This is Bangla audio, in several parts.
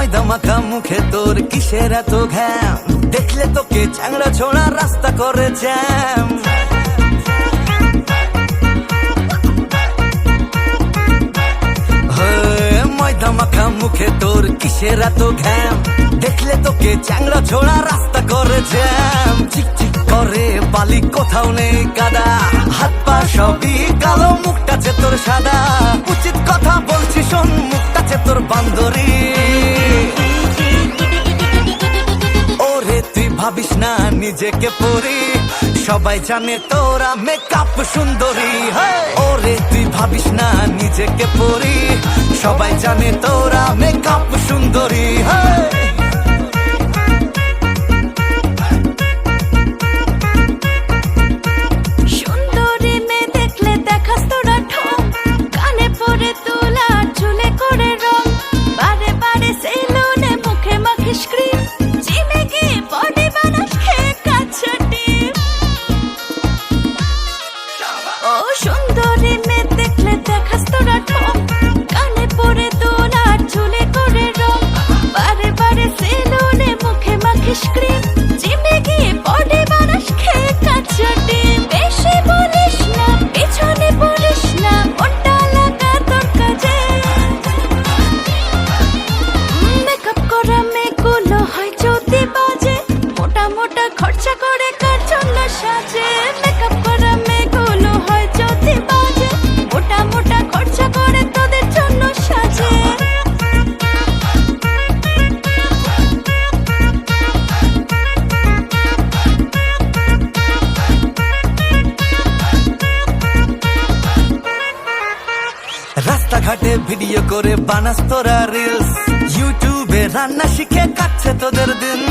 ময়দা মাখা মুখে তোর কিসের এত ঘ্যাম, দেখলে তোকে চ্যাংড়া ছোড়া রাস্তা করে জ্যাম। ময়দা মাখা মুখে তোর কিসের এত ঘ্যাম, দেখলে তোকে চ্যাংড়া ছোড়া রাস্তা করে জ্যাম। চিকচিক করে বালি কোথাও নেই কাদা, হাত পা সবই কালো, মুখটাছে তোর সাদা। উচিত কথা বলছি শোন, মুখটাছে তোর বান্দরি। ওরে তুই ভাবিস না নিজেকে পরি, সবাই জানে তোরা মেকআপ সুন্দরী। ওরে তুই ভাবিস না নিজেকে পরি, সবাই জানে তোরা মেকআপ সুন্দরী। সুন্দরী মেয়ে দেখলে দেখাস তোরা ঠোঁট, কানে পরে তোলা চুলে করে রং, বারে বারে সেলুনে মুখে মাখিস ক্রিম, জিমে গিয়ে বডি বানাস খেয়ে কাঁচা ডিম। ও সুন্দরী মেয়ে দেখলে দেখাস তোরা ঠোঁট, কানে পরে তোলা চুলে করে রং, বারে বারে সেলুনে মুখে মাখিস ক্রিম, জিমে গিয়ে বডি বানাস খেয়ে কাঁচা ডিম। বেশি বলিস না, পিছনে পড়িস না, ওটা লাগা তোর কাজে। মেকআপ করা মেয়েগুলো হয় যদি বাজে, মোটা মোটা খরচা করে কার জন্য সাজে। মেকআপ করা মেয়েগুলো হয় যদি বাজে, মোটা মোটা খরচা করে তোদের জন্য সাজে। রাস্তাঘাটে ভিডিও করে বানাস তোরা রিলস, ইউটিউবে রান্না শিখে কাটছে তোদের দিন।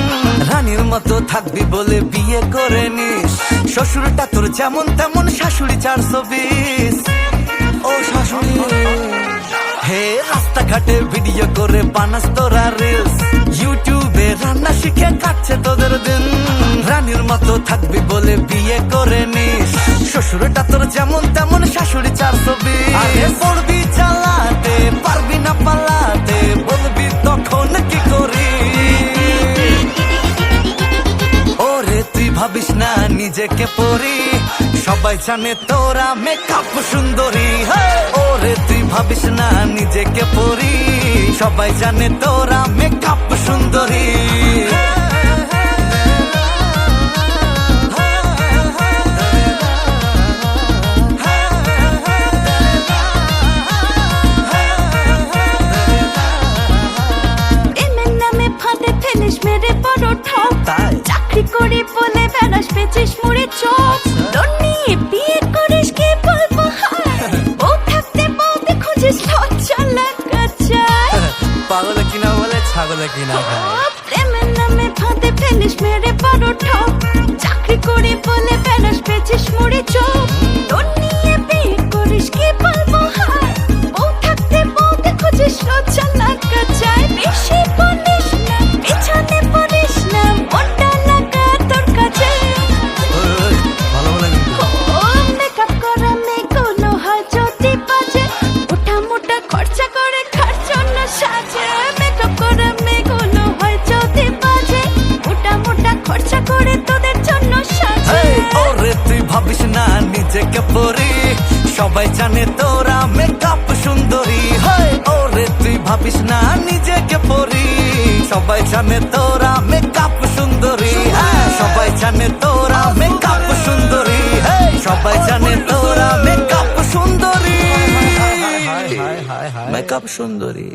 রানীর মতো থাকবি বলে বিয়ে করে নিস, শ্বশুরটা তোর যেমন তেমন, শাশুড়ি 420। ও শাশুড়ি হে, রাস্তাঘাটে ভিডিও করে বানাস তোরা রিলস, ইউটিউবে রান্না শিখে কাটছে তোদের দিন। রানীর মতো থাকবি বলে বিয়ে করে নিস, শ্বশুরটা তোর যেমন তেমন, শাশুড়ি 420। পড়বি চালাতে পারবি না পালাতে, বলবি তখন কি করি। ওরে তুই ভাবিস না নিজেকে পরি, সবাই জানে তোরা মেকআপ সুন্দরী। ওরে তুই ভাবিস না নিজেকে পরি, সবাই জানে তোরা মেকআপ সুন্দরী। মেরে বড় ঠক, চাকরি করি বলে বেড়াস পেছিস মুড়ে চপ। তোর নিয়ে বিয়ে করিস কি বলবো হায়, ও থাকতে বলতে খুঁজিস লজ্জা লাগা চায়। পাগলে কিনা বলে ছাগলে কিনা খায়। প্রেমের নামে ফাঁদে ফেলিস মেরে বড় ঠক, চাকরি করি বলে বেড়াস পেছিস মুড়ে চপ। তোর নিয়ে বিয়ে করিস কি বলবো হায়, ও থাকতে বলতে খুঁজিস লজ্জা লাগা চায়। বেশি বলিস না, পিছনে পড়িস না, ওটা লাগা তোর কাজে। ও মেকআপ করা মেয়েগুলো হয় যদি বাজে, ওটা মোটা খরচা করে কার জন্য সাজে। মেকআপ করা মেয়েগুলো হয় যদি বাজে, ওটা মোটা খরচা করে তোদের জন্য সাজে। ওরে তুই ভাবিস না নিজেকে পরি, সবাই জানে তোরা মেকআপ সুন্দরী। ওরে তুই ভাবিস না নিজেকে পরি, সবাই জানে তোরা মেকআপ সুন্দরী। সবাই জানে তোরা মেকআপ সুন্দরী, সবাই জানে তোরা মেকআপ সুন্দরী, মেকআপ সুন্দরী।